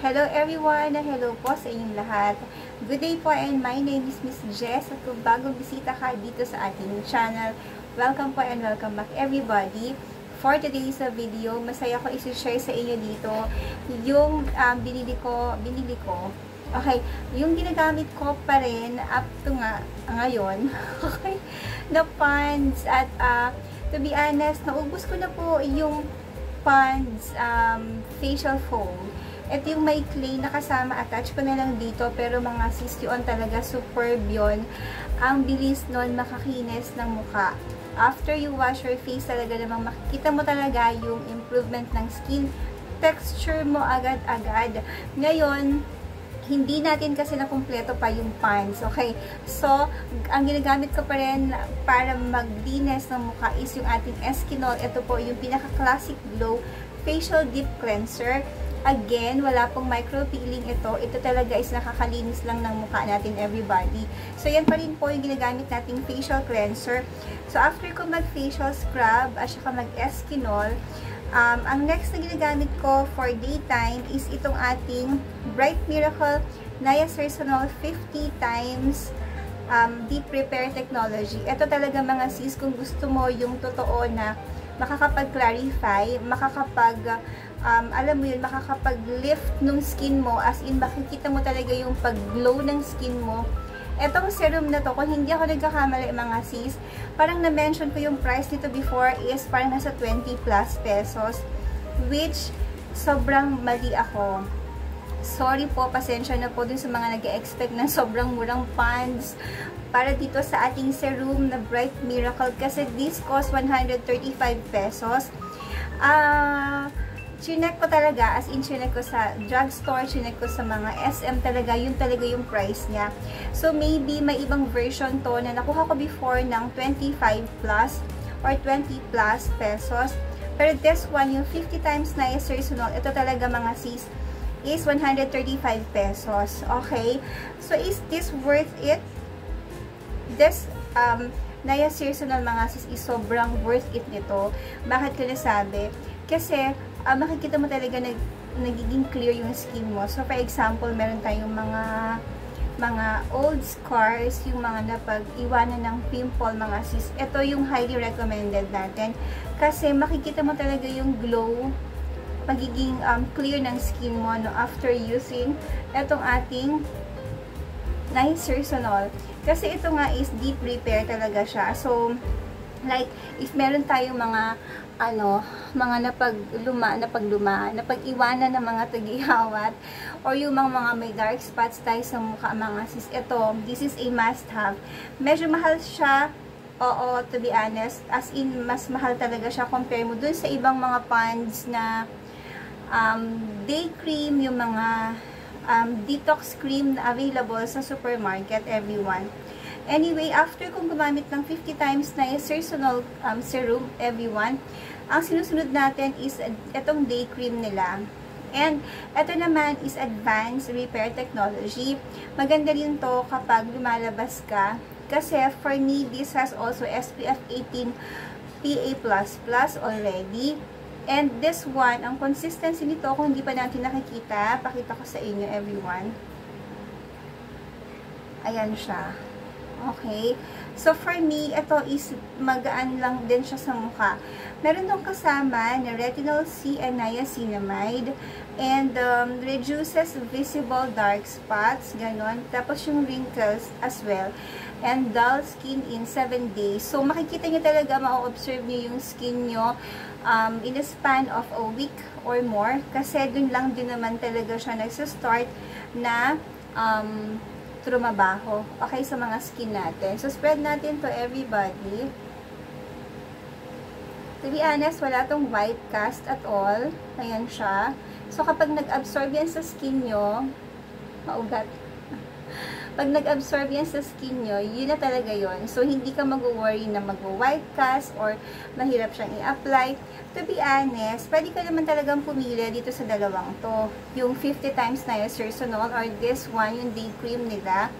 Hello everyone! Hello po sa inyong lahat. Good day po, and my name is Miss Jess. At kung bagong bisita ka dito sa ating channel, welcome po and welcome back everybody. For today's video, masaya ko i-share sa inyo dito yung binili ko. Okay, yung ginagamit ko pa rin up to ngayon. Okay, na pants at to be honest, naubos ko na po yung Pond's facial foam. Ito yung may clay na kasama, attach ko na lang dito, pero mga sis, yun talaga superb yun. Ang bilis nun makakinis ng mukha. After you wash your face, talaga namang makikita mo talaga yung improvement ng skin texture mo agad-agad. Ngayon, hindi natin kasi na kumpleto pa yung pants, okay? So, ang ginagamit ko pa rin para maglinis ng mukha is yung ating Eskinol. Ito po yung pinaka-classic glow facial deep cleanser. Again, wala pong micro-peeling ito. Ito talaga is nakakalinis lang ng mukha natin, everybody. So, yan pa rin po yung ginagamit nating facial cleanser. So, after ko mag-facial scrub at saka mag-Eskinol, ang next na ginagamit ko for daytime is itong ating Bright Miracle Niacinamide 50 times Deep Repair Technology. Ito talaga mga sis, kung gusto mo yung totoo na makakapag-clarify, alam mo yun, makakapag-lift ng skin mo, as in makikita mo talaga yung pag-glow ng skin mo. Etong serum na to, kung hindi ako nagkakamali mga sis, parang na-mention ko yung price nito before is parang nasa 20 plus pesos, which sobrang mali ako. Sorry po, pasensya na po dun sa mga nag-expect ng sobrang murang funds para dito sa ating serum na Bright Miracle, kasi this cost 135 pesos. Chinek ko talaga, as in chinek ko sa drugstore, chinek ko sa mga SM talaga, yun talaga yung price niya. So maybe may ibang version to na nakuha ko before ng 25 plus or 20 plus pesos. Pero this one, yung 50 times niacinamide, ito talaga mga sis, is 135 pesos. Okay? So is this worth it? This niacinamide mga sis is sobrang worth it nito. Bakit ko nasabi? Kasi makikita mo talaga nagiging clear yung skin mo. So, for example, meron tayong mga old scars, yung mga napag-iwanan ng pimple, mga sis. Ito yung highly recommended natin. Kasi makikita mo talaga yung glow, magiging clear ng skin mo no, after using itong ating niacinamide. Kasi ito nga is deep repair talaga siya. So, like, if meron tayong mga napag-iwanan ng mga tagihawat, or yung mga may dark spots tayo sa mukha, mga sis, ito, this is a must have. Medyo mahal siya, oo, to be honest, as in, mas mahal talaga siya compare mo dun sa ibang mga pants na day cream, yung mga detox cream na available sa supermarket, everyone. Anyway, after kong gumamit ng 50 times niacinamide serum, everyone, ang sinusunod natin is itong day cream nila. And ito naman is advanced repair technology. Maganda rin to kapag lumalabas ka. Kasi for me, this has also SPF 18 PA++ already. And this one, ang consistency nito, kung hindi pa natin nakikita, pakita ko sa inyo, everyone. Ayan siya. Okay. So, for me, ito is magaan lang din siya sa mukha. Meron dong kasama na retinol C and niacinamide, and reduces visible dark spots, ganon. Tapos yung wrinkles as well, and dull skin in 7 days. So, makikita nyo talaga, ma-observe nyo yung skin nyo in a span of a week or more. Kasi dun lang din naman talaga siya nagsastart na trumabaho. Okay, sa mga skin natin. So, spread natin to everybody. To be honest, wala tong white cast at all. Ayan siya. So, kapag nag-absorb yan sa skin nyo, maugat. Pag nag-absorb yan sa skin nyo, yun na talaga yun. So, hindi ka mag-worry na mag-white cast or mahirap siyang i-apply. To be honest, pwede ka naman talagang pumili dito sa dalawang to. Yung 50 times niacinamide or this one, yung day cream nila.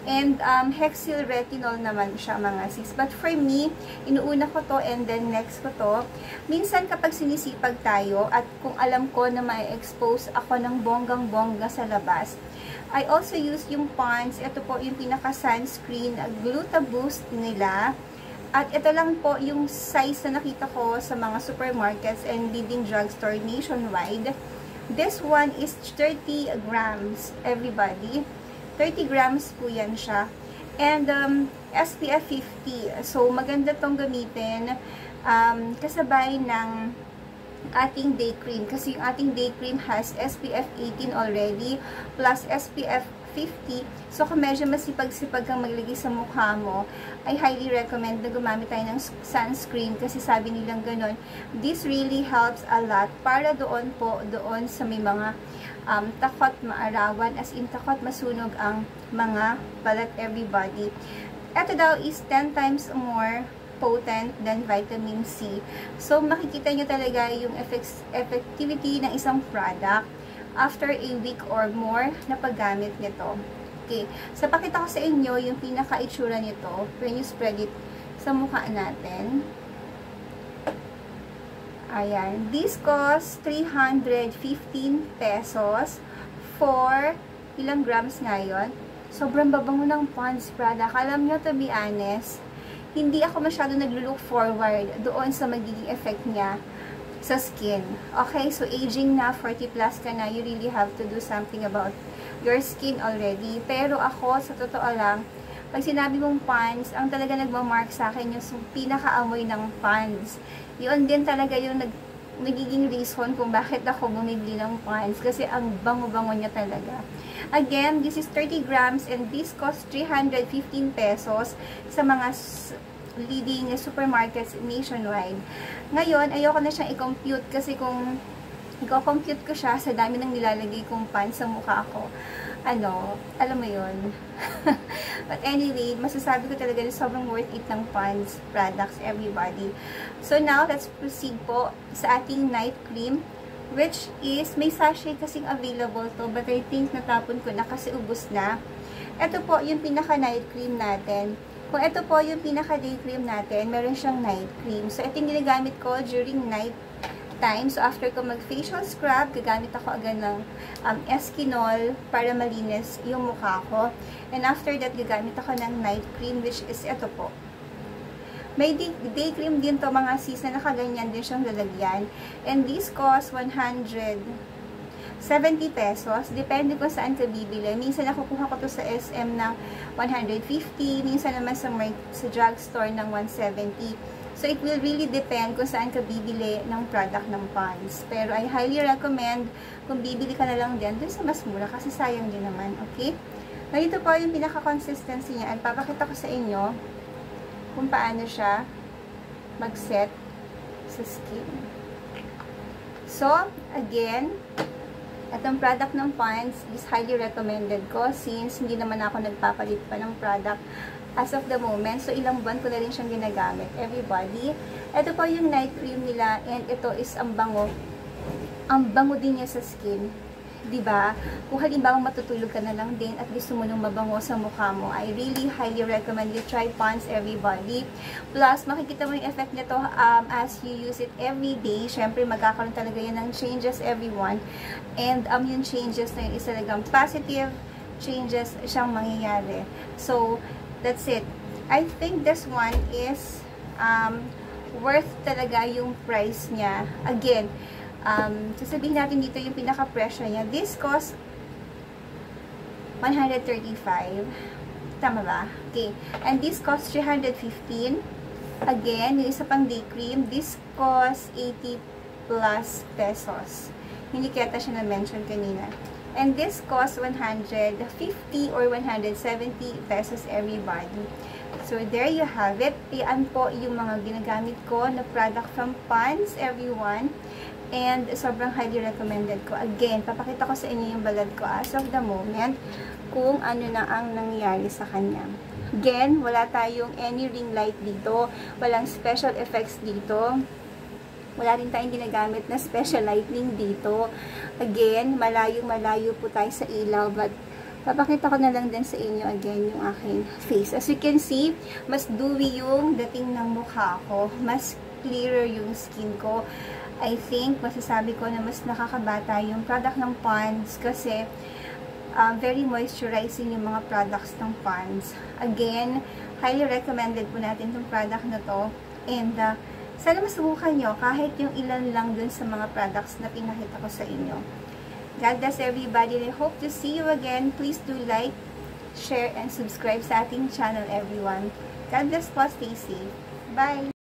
And hexyl retinol naman siya mga sis. But for me, inuuna ko to and then next ko to. Minsan kapag sinisipag tayo at kung alam ko na ma-expose ako ng bonggang-bongga sa labas, I also use yung Pond's. Ito po yung pinaka-sunscreen Gluta-Boost nila. At ito lang po yung size na nakita ko sa mga supermarkets and leading drugstore nationwide. This one is 30 grams, everybody. 30 grams po yan siya. And SPF 50. So, maganda tong gamitin kasabay ng ating day cream. Kasi yung ating day cream has SPF 18 already plus SPF 50. So, kung medyo masipag-sipag kang maglagay sa mukha mo, I highly recommend na gumamit tayo ng sunscreen kasi sabi nilang ganun. This really helps a lot para doon sa may mga takot maarawan, as in takot masunog ang mga balat, everybody. Ito daw is 10 times more potent than vitamin C. So, makikita nyo talaga yung effectivity ng isang product after a week or more na paggamit nito. Okay. So, pakita ko sa inyo yung pinaka-itsura nito when you spread it sa mukha natin. Ayan. This costs 315 pesos for ilang grams ngayon. Sobrang babango ng Pond's product. Alam nyo, to be honest, hindi ako masyado naglo-look forward doon sa magiging effect niya sa skin. Okay, so aging na, 40 plus ka na, you really have to do something about your skin already. Pero ako, sa totoo lang, pag sinabi mong Pond's, ang talaga nagmamark sa akin yung pinaka-amoy ng Pond's. Yun din talaga yung nagiging reason kung bakit ako bumibili ng Pond's. Kasi ang bango-bango niya talaga. Again, this is 30 grams and this costs 315 pesos sa mga leading supermarkets nationwide. Ngayon, ayoko na siyang i-compute kasi kung i-compute ko siya sa dami ng nilalagay kong Pond's sa mukha ko, alam mo yun. But anyway, masasabi ko talaga na sobrang worth it ng Pond's products, everybody. So now, let's proceed po sa ating night cream, which is, may sachet kasing available to, but I think natapon ko na kasi ubos na. Ito po yung pinaka-night cream natin. Kung ito po yung pinaka-day cream natin, meron siyang night cream. So, ito yung ginagamit ko during night time. So, after ko mag-facial scrub, gagamit ako agad ng Eskinol para malinis yung mukha ko. And after that, gagamit ako ng night cream, which is ito po. May day cream din to mga sis na nakaganyan din siyang lalagyan. And this costs 170 pesos. Depende kung saan ka bibili. Minsan nakukuha ko to sa SM ng 150. Minsan naman sa drugstore ng 170. So, it will really depend kung saan ka bibili ng product ng Pond's. Pero I highly recommend kung bibili ka na lang din dun sa mas mura kasi sayang din naman. Okay? Ganito po yung pinaka-consistency niya. At papakita ko sa inyo kung paano siya mag-set sa skin. So, again, itong product ng Pond's is highly recommended ko since hindi naman ako nagpapalit pa ng product as of the moment. So, ilang buwan ko na rin siyang ginagamit. Everybody, ito po yung night cream nila and ito is ang bango. Ang bango din niya sa skin. Diba? Kung halimbawa matutulog ka na lang din at gusto mo nung mabango sa mukha mo, I really highly recommend you try Pond's, everybody. Plus, makikita mo yung effect nito as you use it every day. Syempre, magkakaroon talaga yan ng changes, everyone. And yung changes na yun is talagang positive changes siyang mangyayari. So, that's it. I think this one is worth talaga yung price niya. Again, sasabihin natin dito yung pinaka-presyo niya. This cost 135. Tama ba? Okay. And this cost 315. Again, yung isa pang day cream, this cost 80 plus pesos. Hindi kaya siya na-mention kanina. And this costs 150 or 170 pesos, everybody. So, there you have it. Yan po yung mga ginagamit ko na product from Pond's, everyone. And sobrang highly recommended ko. Again, papakita ko sa inyo yung balad ko as of the moment kung ano na ang nangyayari sa kanya. Again, wala tayong any ring light dito. Walang special effects dito. Wala rin tayong ginagamit na special lighting dito. Again, malayo-malayo po tayo sa ilaw. But Papakita ko na lang din sa inyo again yung aking face. As you can see, mas dewy yung dating ng mukha ko. Mas clearer yung skin ko. I think, masasabi ko na mas nakakabata yung product ng Pond's kasi very moisturizing yung mga products ng Pond's. Again, highly recommended po natin itong product na to. And, sana masubukan nyo kahit yung ilan lang dun sa mga products na pinakita ko sa inyo. God bless everybody, and I hope to see you again. Please do like, share, and subscribe sa ating channel, everyone. God bless po. Stay safe. Bye!